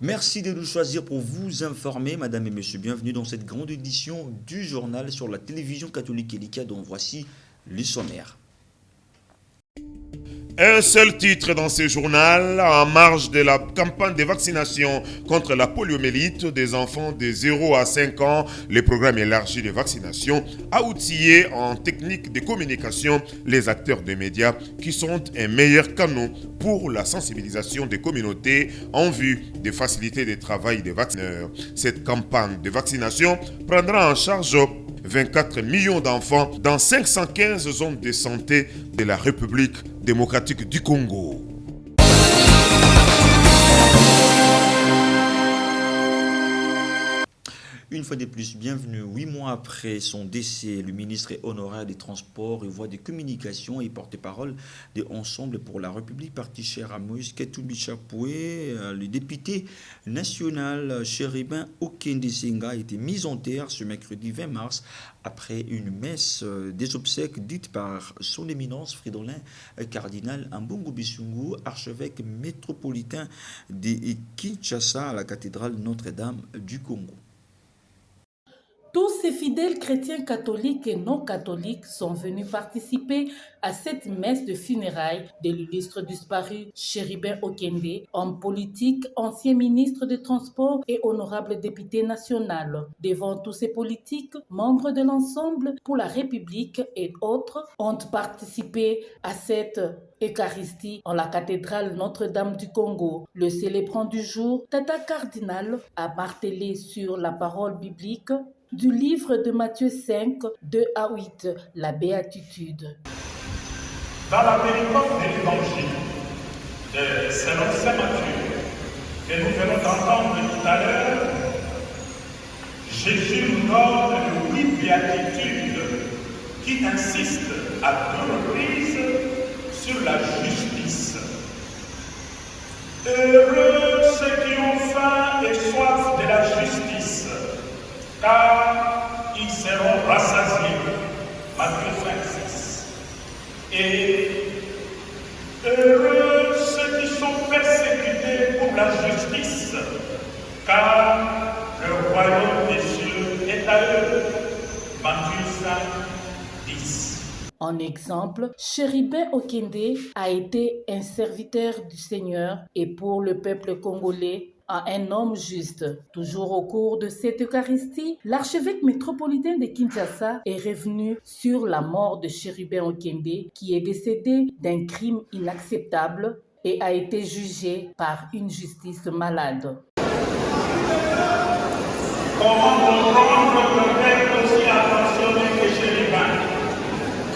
Merci de nous choisir pour vous informer, madame et monsieur. Bienvenue dans cette grande édition du journal sur la télévision catholique Elika, dont voici les sommaires. Un seul titre dans ce journal, en marge de la campagne de vaccination contre la poliomyélite des enfants de 0 à 5 ans, le programme élargi de vaccination a outillé en technique de communication les acteurs des médias qui sont un meilleur canon pour la sensibilisation des communautés en vue de faciliter le travail des vaccineurs. Cette campagne de vaccination prendra en charge 24 millions d'enfants dans 515 zones de santé de la République démocratique du Congo. Une fois de plus, bienvenue. 8 mois après son décès, le ministre honoraire des Transports et voix des communications et porte-parole de Ensemble pour la République, parti cher à Moïse Katumbi Chapoué, le député national Chéribin Okende Senga a été mis en terre ce mercredi 20 mars après une messe des obsèques dite par son éminence Fridolin cardinal Ambongo Bisungu, archevêque métropolitain de Kinshasa à la cathédrale Notre-Dame du Congo. Tous ces fidèles chrétiens catholiques et non catholiques sont venus participer à cette messe de funérailles de l'illustre disparu Chéribin Okende, homme politique, ancien ministre des Transports et honorable député national. Devant tous ces politiques, membres de l'Ensemble pour la République et autres ont participé à cette Eucharistie en la cathédrale Notre-Dame du Congo. Le célébrant du jour, Tata Cardinal, a martelé sur la parole biblique du livre de Matthieu 5, 2 à 8, la béatitude. Dans la péricope de l'évangile de selon saint Matthieu, que nous venons d'entendre tout à l'heure, Jésus nous donne 8 béatitudes qui insistent à 2 reprises sur la justice. Heureux ceux qui ont faim et soif de la justice, car ils seront rassasiés. Matthieu 5, 6. Et heureux ceux qui sont persécutés pour la justice, car le royaume des cieux est à eux. Matthieu 5, 10. En exemple, Chéribin Okende a été un serviteur du Seigneur et pour le peuple congolais, un homme juste. Toujours au cours de cette Eucharistie, l'archevêque métropolitain de Kinshasa est revenu sur la mort de Chéribin Okende, qui est décédé d'un crime inacceptable et a été jugé par une justice malade. Comment comprendre peut-être aussi attentionné que Chéribin,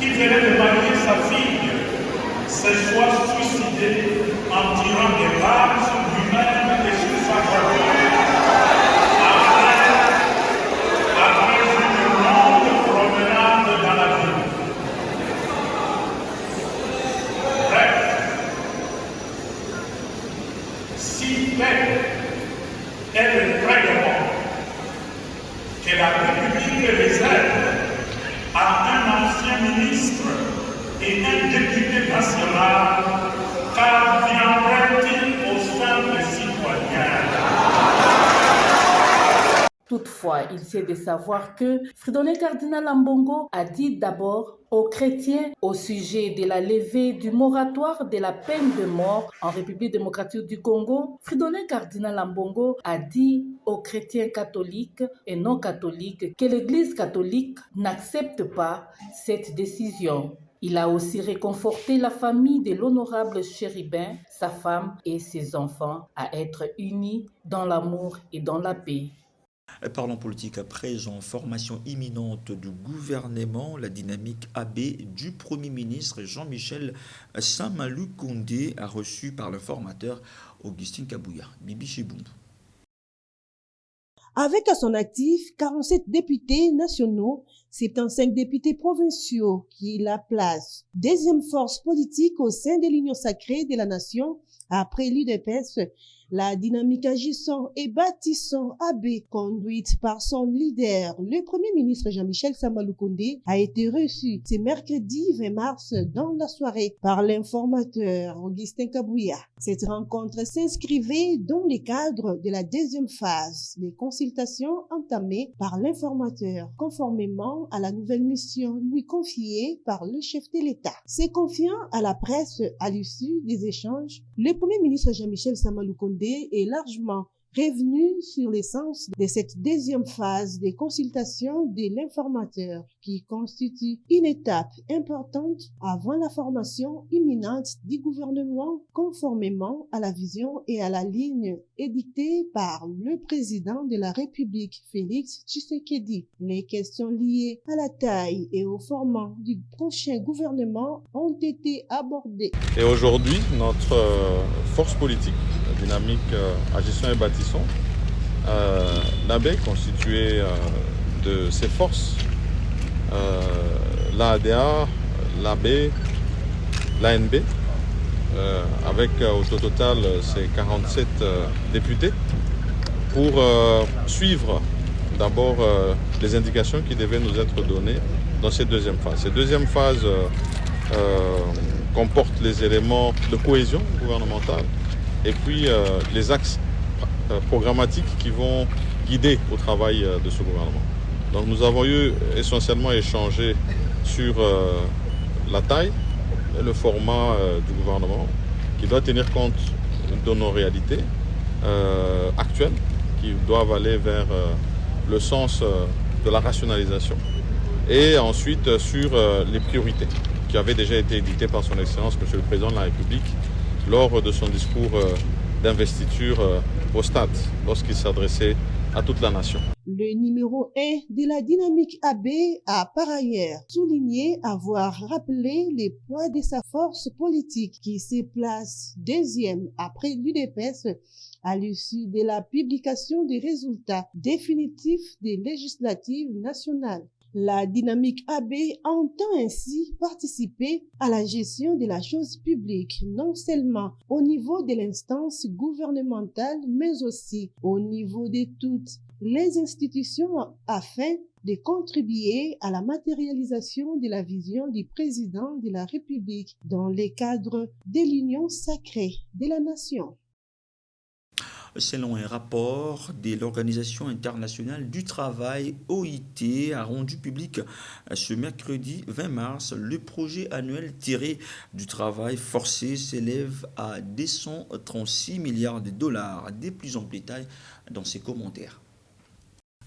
qui venait de marier sa fille, se soit suicidé en tirant des balles sur lui-même et sur sa voiture, après une longue promenade dans la ville. Bref, si belle est le règlement que la République réserve à un ancien ministre et un député national, qu'adviendrait-il au sein des citoyens? Toutefois, il s'est de savoir que Fridolin cardinal Ambongo a dit d'abord aux chrétiens au sujet de la levée du moratoire de la peine de mort en République démocratique du Congo. Fridolin cardinal Ambongo a dit aux chrétiens catholiques et non catholiques que l'Église catholique n'accepte pas cette décision. Il a aussi réconforté la famille de l'honorable Chéribin, sa femme et ses enfants à être unis dans l'amour et dans la paix. Parlons politique à présent, formation imminente du gouvernement, la dynamique AB du Premier ministre Jean-Michel Samalou Kondé a reçu par l'informateur Augustin Kabouya. Bibi Chiboum. Avec à son actif 47 députés nationaux, 75 députés provinciaux qui la placent deuxième force politique au sein de l'Union sacrée de la nation après l'UDPS, La dynamique agissant et bâtissant AB, conduite par son leader, le Premier ministre Jean-Michel Samaloukonde, a été reçu ce mercredi 20 mars dans la soirée par l'informateur Augustin Kabouya. Cette rencontre s'inscrivait dans le cadre de la deuxième phase des consultations entamées par l'informateur, conformément à la nouvelle mission lui confiée par le chef de l'État. Se confiant à la presse à l'issue des échanges, le Premier ministre Jean-Michel Samaloukonde est largement revenu sur l'essence de cette deuxième phase des consultations de l'informateur qui constitue une étape importante avant la formation imminente du gouvernement conformément à la vision et à la ligne édictée par le président de la République Félix Tshisekedi. Les questions liées à la taille et au format du prochain gouvernement ont été abordées. Et aujourd'hui, notre force politique, la dynamique agissant et bâtissant, l'AB constitué de ses forces, l'ADA, l'AB, l'ANB, avec au total ces 47 députés, pour suivre d'abord les indications qui devaient nous être données dans cette deuxième phase. Cette deuxième phase comporte les éléments de cohésion gouvernementale et puis les axes programmatiques qui vont guider au travail de ce gouvernement. Donc nous avons eu essentiellement échangé sur la taille et le format du gouvernement qui doit tenir compte de nos réalités actuelles qui doivent aller vers le sens de la rationalisation et ensuite sur les priorités qui avaient déjà été édictées par son Excellence Monsieur le Président de la République lors de son discours d'investiture au stade lorsqu'il s'adressait à toute la nation. Le numéro 1 de la dynamique AB a par ailleurs souligné avoir rappelé les poids de sa force politique qui se place deuxième après l'UDPS à l'issue de la publication des résultats définitifs des législatives nationales. La dynamique AB entend ainsi participer à la gestion de la chose publique, non seulement au niveau de l'instance gouvernementale, mais aussi au niveau de toutes les institutions afin de contribuer à la matérialisation de la vision du président de la République dans le cadre de l'union sacrée de la nation. Selon un rapport de l'Organisation internationale du travail, OIT, a rendu public ce mercredi 20 mars, le projet annuel tiré du travail forcé s'élève à 236 milliards de dollars. Des plus en détail dans ses commentaires.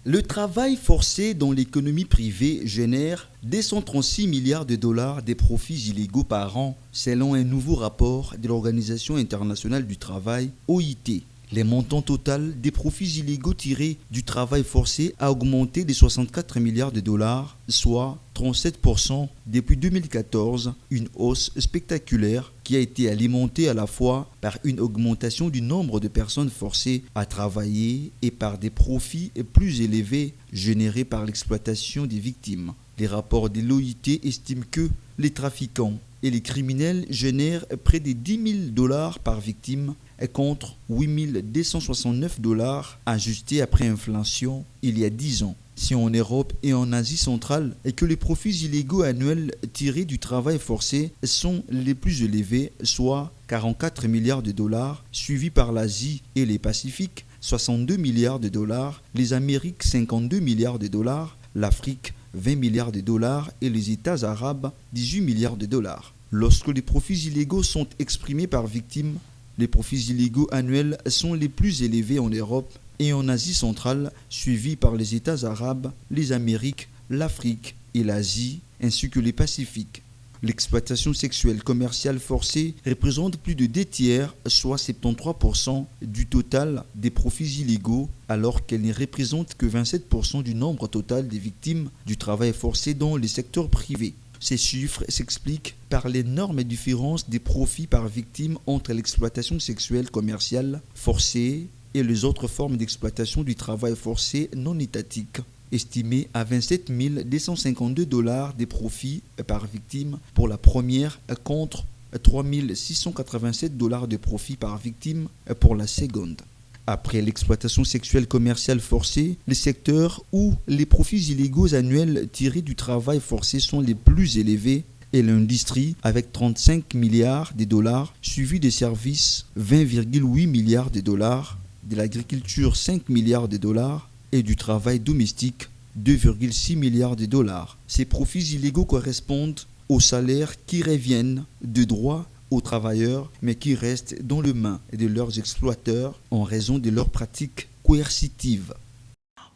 Le travail forcé dans l'économie privée génère 236 milliards de dollars de profits illégaux par an, selon un nouveau rapport de l'Organisation internationale du travail, OIT. Le montant total des profits illégaux tirés du travail forcé a augmenté de 64 milliards de dollars, soit 37% depuis 2014, une hausse spectaculaire qui a été alimentée à la fois par une augmentation du nombre de personnes forcées à travailler et par des profits plus élevés générés par l'exploitation des victimes. Les rapports de l'OIT estiment que les trafiquants et les criminels génèrent près de 10 000 dollars par victime contre 8 269 dollars ajustés après inflation il y a 10 ans. Si en Europe et en Asie centrale, et que les profits illégaux annuels tirés du travail forcé sont les plus élevés, soit 44 milliards de dollars, suivis par l'Asie et les Pacifiques, 62 milliards de dollars, les Amériques 52 milliards de dollars, l'Afrique 20 milliards de dollars et les États arabes 18 milliards de dollars. Lorsque les profits illégaux sont exprimés par victime, les profits illégaux annuels sont les plus élevés en Europe et en Asie centrale, suivis par les États arabes, les Amériques, l'Afrique et l'Asie, ainsi que les Pacifiques. L'exploitation sexuelle commerciale forcée représente plus de 2 tiers, soit 73% du total des profits illégaux, alors qu'elle ne représente que 27% du nombre total des victimes du travail forcé dans les secteurs privés. Ces chiffres s'expliquent par l'énorme différence des profits par victime entre l'exploitation sexuelle commerciale forcée et les autres formes d'exploitation du travail forcé non étatique, estimé à 27 252 dollars des profits par victime pour la première contre 3 687 $ de profit par victime pour la seconde. Après l'exploitation sexuelle commerciale forcée, les secteurs où les profits illégaux annuels tirés du travail forcé sont les plus élevés est l'industrie avec 35 milliards de dollars, suivi des services 20,8 milliards de dollars, de l'agriculture 5 milliards de dollars et du travail domestique 2,6 milliards de dollars. Ces profits illégaux correspondent aux salaires qui reviennent de droit aux travailleurs, mais qui restent dans les mains de leurs exploiteurs en raison de leurs pratiques coercitives.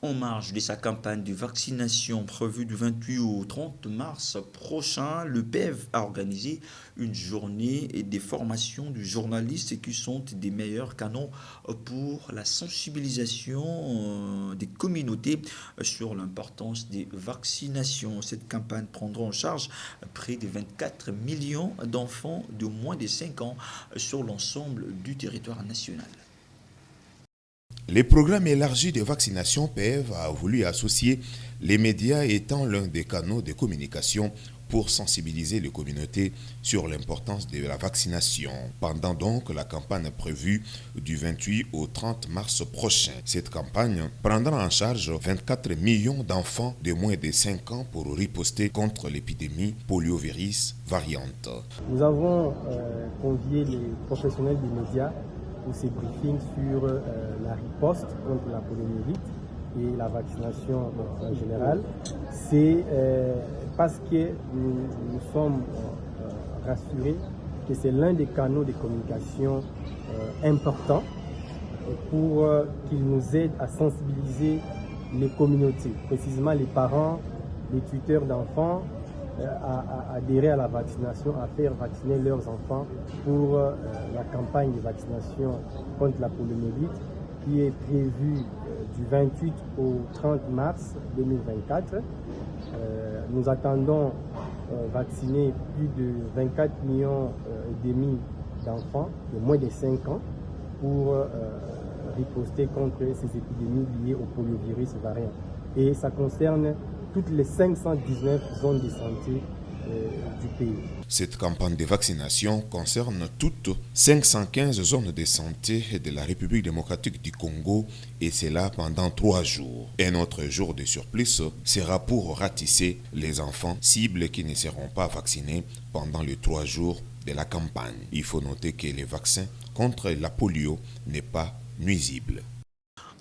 En marge de sa campagne de vaccination prévue du 28 au 30 mars prochain, le PEV a organisé une journée de formation de journalistes qui sont des meilleurs canaux pour la sensibilisation des communautés sur l'importance des vaccinations. Cette campagne prendra en charge près de 24 millions d'enfants de moins de 5 ans sur l'ensemble du territoire national. Les programmes élargis de vaccination PEV a voulu associer les médias étant l'un des canaux de communication pour sensibiliser les communautés sur l'importance de la vaccination. Pendant donc la campagne prévue du 28 au 30 mars prochain. Cette campagne prendra en charge 24 millions d'enfants de moins de 5 ans pour riposter contre l'épidémie poliovirus variante. Nous avons convié les professionnels des médias pour ces briefings sur la riposte contre la poliomyélite et la vaccination en général. C'est parce que nous sommes rassurés que c'est l'un des canaux de communication importants pour qu'ils nous aident à sensibiliser les communautés, précisément les parents, les tuteurs d'enfants, à adhérer à la vaccination, à faire vacciner leurs enfants pour la campagne de vaccination contre la poliomyélite qui est prévue du 28 au 30 mars 2024. Nous attendons vacciner plus de 24 millions et demi d'enfants de moins de 5 ans pour riposter contre ces épidémies liées au poliovirus variant. Et ça concerne toutes les 519 zones de santé du pays. Cette campagne de vaccination concerne toutes 515 zones de santé de la République démocratique du Congo et c'est là pendant 3 jours. Un autre jour de surplus sera pour ratisser les enfants cibles qui ne seront pas vaccinés pendant les 3 jours de la campagne. Il faut noter que le vaccin contre la polio n'est pas nuisible.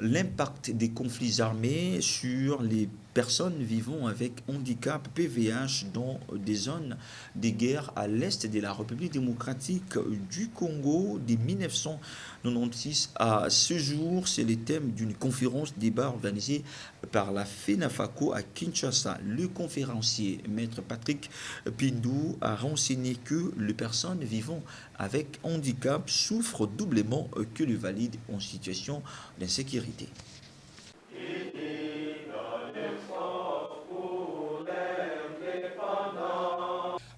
L'impact des conflits armés sur les personnes vivant avec handicap PVH dans des zones de guerre à l'est de la République démocratique du Congo de 1996 à ce jour. C'est le thème d'une conférence débat organisée par la FENAFACO à Kinshasa. Le conférencier, Maître Patrick Pindou, a renseigné que les personnes vivant avec handicap souffrent doublement que les valides en situation d'insécurité.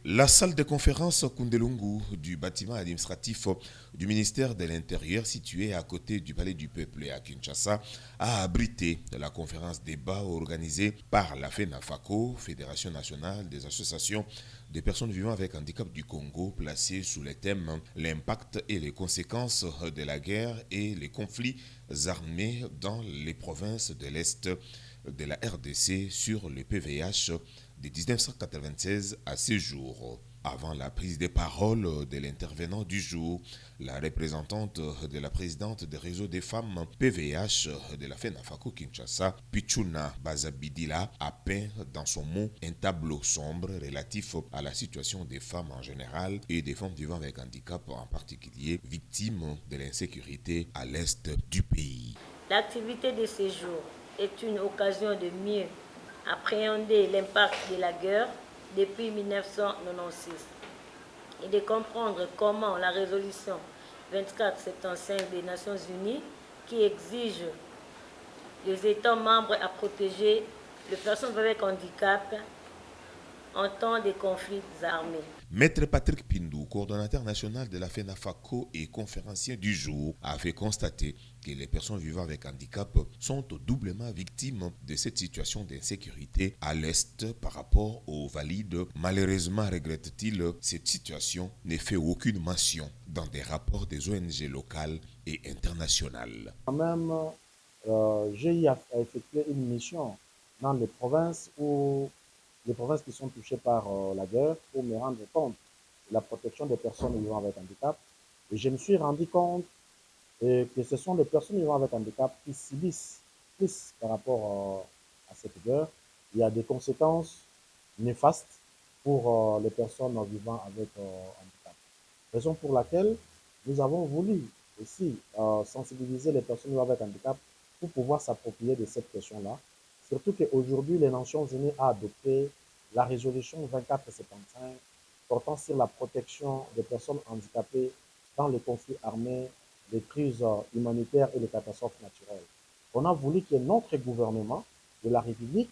La salle de conférence Kundelungu du bâtiment administratif du ministère de l'Intérieur situé à côté du Palais du Peuple à Kinshasa a abrité la conférence débat organisée par la FENAFACO, Fédération nationale des associations des personnes vivant avec handicap du Congo, placée sous les thèmes l'impact et les conséquences de la guerre et les conflits armés dans les provinces de l'Est de la RDC sur le PVH de 1996 à ce jour. Avant la prise de parole de l'intervenant du jour, la représentante de la présidente des réseaux des femmes PVH de la FENAFACO Kinshasa, Pichuna Bazabidila, a peint dans son mot un tableau sombre relatif à la situation des femmes en général et des femmes vivant avec handicap en particulier, victimes de l'insécurité à l'est du pays. L'activité de ces jours est une occasion de mieux appréhender l'impact de la guerre depuis 1996 et de comprendre comment la résolution 2475 des Nations Unies qui exige les États membres à protéger les personnes avec handicap en temps de conflits armés. Maître Patrick Pindou, coordonnateur national de la FENAFACO et conférencier du jour, a fait constater que les personnes vivant avec handicap sont doublement victimes de cette situation d'insécurité à l'Est par rapport aux valides. Malheureusement, regrette-t-il, cette situation n'est fait aucune mention dans des rapports des ONG locales et internationales. Quand même, j'ai eu à effectuer une mission dans les provinces qui sont touchées par la guerre pour me rendre compte de la protection des personnes vivant avec handicap. Et je me suis rendu compte que ce sont les personnes vivant avec handicap qui subissent plus par rapport à cette guerre. Il y a des conséquences néfastes pour les personnes vivant avec handicap. Raison pour laquelle nous avons voulu aussi sensibiliser les personnes vivant avec handicap pour pouvoir s'approprier de cette question-là. Surtout qu'aujourd'hui, les Nations Unies ont adopté la résolution 2475 portant sur la protection des personnes handicapées dans les conflits armés, les crises humanitaires et les catastrophes naturelles. On a voulu que notre gouvernement de la République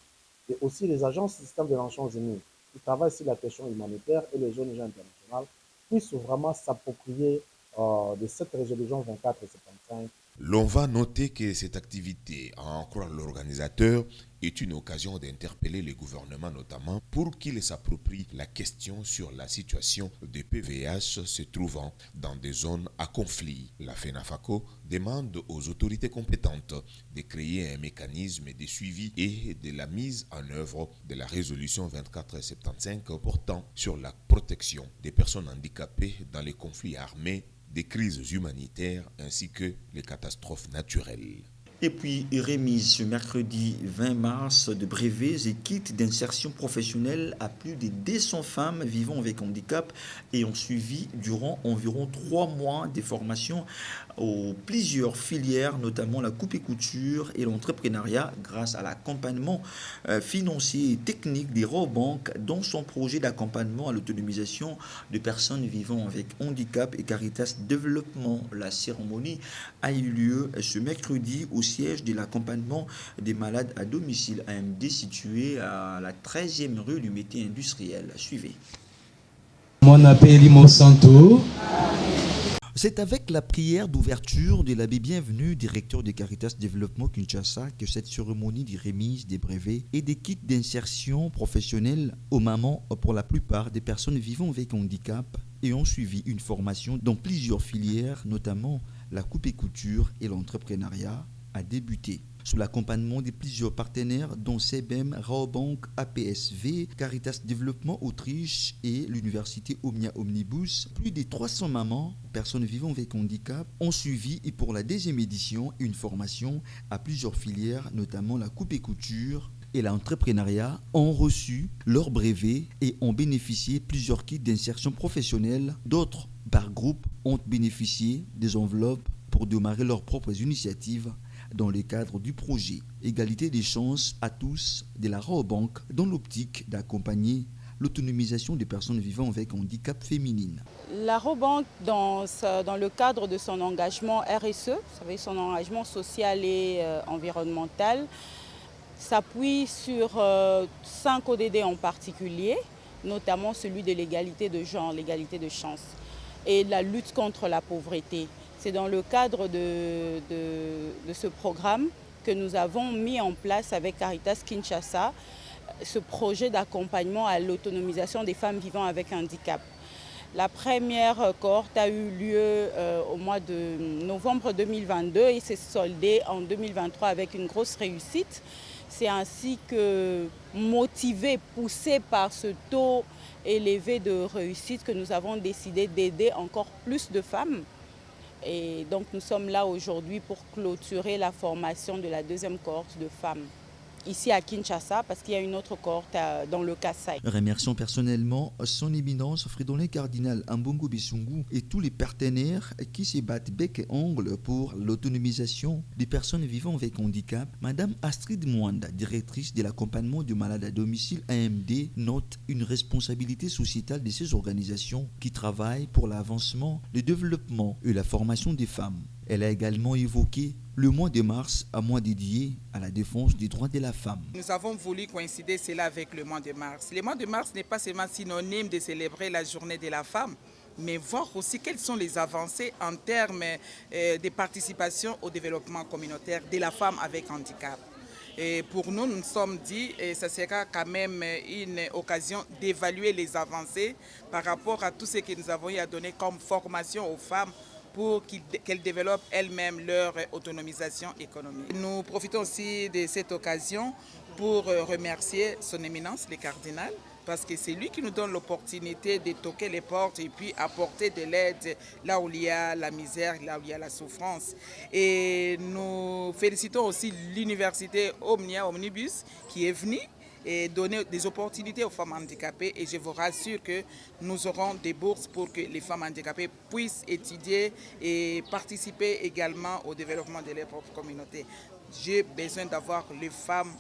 et aussi les agences du système des Nations Unies qui travaillent sur la question humanitaire et les ONG internationales puissent vraiment s'approprier de cette résolution 2475. L'on va noter que cette activité, à en croire l'organisateur, est une occasion d'interpeller les gouvernements notamment pour qu'ils s'approprient la question sur la situation des PVH se trouvant dans des zones à conflit. La FENAFACO demande aux autorités compétentes de créer un mécanisme de suivi et de la mise en œuvre de la résolution 2475 portant sur la protection des personnes handicapées dans les conflits armés, des crises humanitaires ainsi que les catastrophes naturelles. Et puis, remise ce mercredi 20 mars de brevets et kits d'insertion professionnelle à plus de 200 femmes vivant avec handicap et ont suivi durant environ 3 mois des formations aux plusieurs filières, notamment la coupe et couture et l'entrepreneuriat, grâce à l'accompagnement financier et technique des Robank dans son projet d'accompagnement à l'autonomisation de personnes vivant avec handicap et Caritas Développement. La cérémonie a eu lieu ce mercredi au siège de l'accompagnement des malades à domicile AMD situé à la 13e rue du métier industriel. Suivez. Mon appel Monsanto. C'est avec la prière d'ouverture de l'abbé Bienvenu, directeur de Caritas Développement Kinshasa, que cette cérémonie de remise des brevets et des kits d'insertion professionnelle aux mamans pour la plupart des personnes vivant avec handicap et ont suivi une formation dans plusieurs filières, notamment la coupe et couture et l'entrepreneuriat, a débuté. Sous l'accompagnement de plusieurs partenaires dont CBM, Raobank, APSV, Caritas Développement Autriche et l'université Omnia Omnibus, plus de 300 mamans, personnes vivant avec handicap, ont suivi et pour la 2e édition une formation à plusieurs filières, notamment la coupe et couture et l'entrepreneuriat, ont reçu leur brevet et ont bénéficié plusieurs kits d'insertion professionnelle. D'autres, par groupe, ont bénéficié des enveloppes pour démarrer leurs propres initiatives dans le cadre du projet Égalité des chances à tous de la Raobank dans l'optique d'accompagner l'autonomisation des personnes vivant avec handicap féminine. La Raobank, dans le cadre de son engagement RSE, vous savez, son engagement social et environnemental, s'appuie sur 5 ODD en particulier, notamment celui de l'égalité de genre, l'égalité de chances et la lutte contre la pauvreté. C'est dans le cadre de ce programme que nous avons mis en place avec Caritas Kinshasa ce projet d'accompagnement à l'autonomisation des femmes vivant avec handicap. La première cohorte a eu lieu au mois de novembre 2022 et s'est soldée en 2023 avec une grosse réussite. C'est ainsi que, motivés, poussés par ce taux élevé de réussite, que nous avons décidé d'aider encore plus de femmes. Et donc nous sommes là aujourd'hui pour clôturer la formation de la 2e cohorte de femmes ici à Kinshasa, parce qu'il y a une autre cohorte dans le Kasaï. Remercions personnellement son éminence Fridolin Cardinal Ambongo Bissungu et tous les partenaires qui se battent bec et ongle pour l'autonomisation des personnes vivant avec handicap. Madame Astrid Mwanda, directrice de l'accompagnement du malade à domicile AMD, note une responsabilité sociétale de ces organisations qui travaillent pour l'avancement, le développement et la formation des femmes. Elle a également évoqué le mois de mars, un mois dédié à la défense des droits de la femme. Nous avons voulu coïncider cela avec le mois de mars. Le mois de mars n'est pas seulement synonyme de célébrer la journée de la femme, mais voir aussi quelles sont les avancées en termes de participation au développement communautaire de la femme avec handicap. Et pour nous, nous nous sommes dit que ce sera quand même une occasion d'évaluer les avancées par rapport à tout ce que nous avons eu à donner comme formation aux femmes pour qu'elles développent elles-mêmes leur autonomisation économique. Nous profitons aussi de cette occasion pour remercier son éminence, le cardinal, parce que c'est lui qui nous donne l'opportunité de toquer les portes et puis apporter de l'aide là où il y a la misère, là où il y a la souffrance. Et nous félicitons aussi l'université Omnibus qui est venue et donner des opportunités aux femmes handicapées. Et je vous rassure que nous aurons des bourses pour que les femmes handicapées puissent étudier et participer également au développement de leur propre communauté. J'ai besoin d'avoir les femmes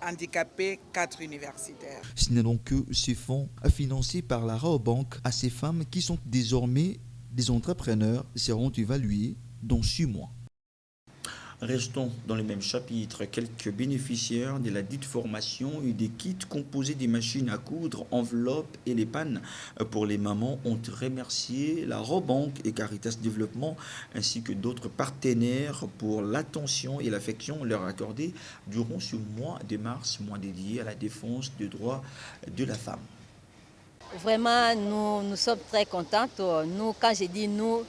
handicapés, 4 universitaires. Ce n'est donc que ces fonds financés par la Rabobank à ces femmes qui sont désormais des entrepreneurs seront évalués dans 6 mois. Restons dans le même chapitre. Quelques bénéficiaires de la dite formation et des kits composés des machines à coudre, enveloppes et les pannes pour les mamans ont remercié la Rabobank et Caritas Développement ainsi que d'autres partenaires pour l'attention et l'affection leur accordée durant ce mois de mars, mois dédié à la défense des droits de la femme. Vraiment, nous sommes très contentes. Nous, quand je dis nous,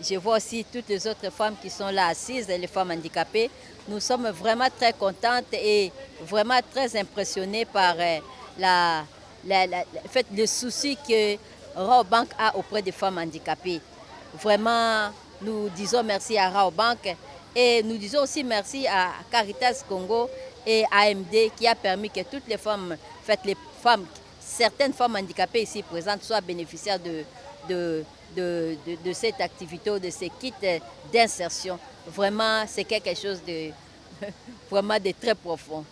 je vois aussi toutes les autres femmes qui sont là assises, les femmes handicapées. Nous sommes vraiment très contentes et vraiment très impressionnées par le souci que Rabobank a auprès des femmes handicapées. Vraiment, nous disons merci à Rabobank et nous disons aussi merci à Caritas Congo et AMD qui a permis que toutes les femmes, certaines femmes handicapées ici présentes soient bénéficiaires de cette activité, de ces kits d'insertion. Vraiment, c'est quelque chose de très profond.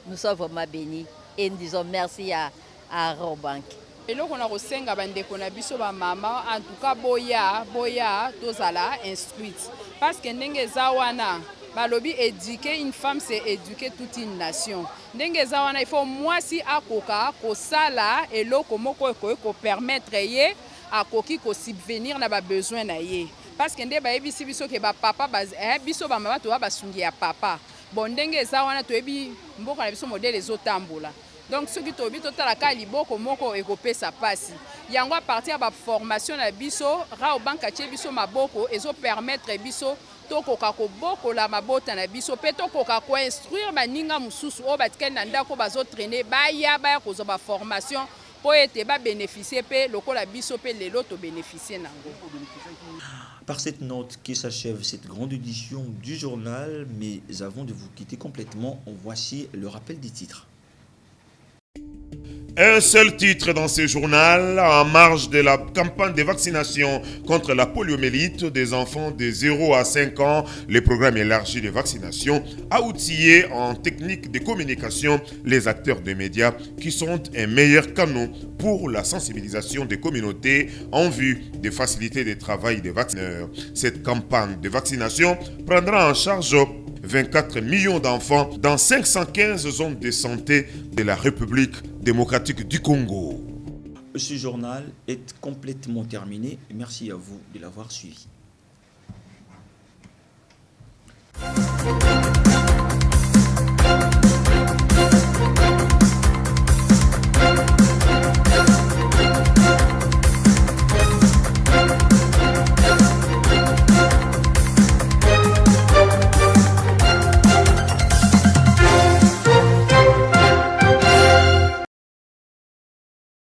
Nous sommes vraiment bénis et nous disons merci à Rabobank. eloko na kosenga bandeko na biso ba mama en tout cas boya tozala instruite parce que ndenge eza wana balobi éduquer une femme c'est éduquer toute une nation. Ndenge eza wana il faut mwasi akoka kosala eloko moko ko permettre ye akoki ko subvenir na ba besoin na ye parce que nde ba yebisi biso ke ba papa biso ba mama to ba sungi ya papa bon ndenge eza wana to yebi mboka na biso modèle ezotambola. Donc ce qui tobi totala ka liboko moko ekopesa pasi yango a partir ya ba formation na biso Rabobank atie biso maboko ezo permettre biso tokoka kobokola mabota na biso pe tokoka ko instruire baninga mususu o batikali na ndako bazo traîner baya kozwa ba formation po ete ba bénéficier pe lokola biso pe lelo to bénéficier nango. Par cette note qui s'achève cette grande édition du journal, mais avant de vous quitter complètement, voici le rappel des titres. Un seul titre dans ce journal, en marge de la campagne de vaccination contre la poliomyélite des enfants de 0 à 5 ans, le programme élargi de vaccination a outillé en technique de communication les acteurs des médias qui sont un meilleur canon pour la sensibilisation des communautés en vue de faciliter le travail des vaccineurs. Cette campagne de vaccination prendra en charge 24 millions d'enfants dans 515 zones de santé de la République démocratique du Congo. Ce journal est complètement terminé. Merci à vous de l'avoir suivi.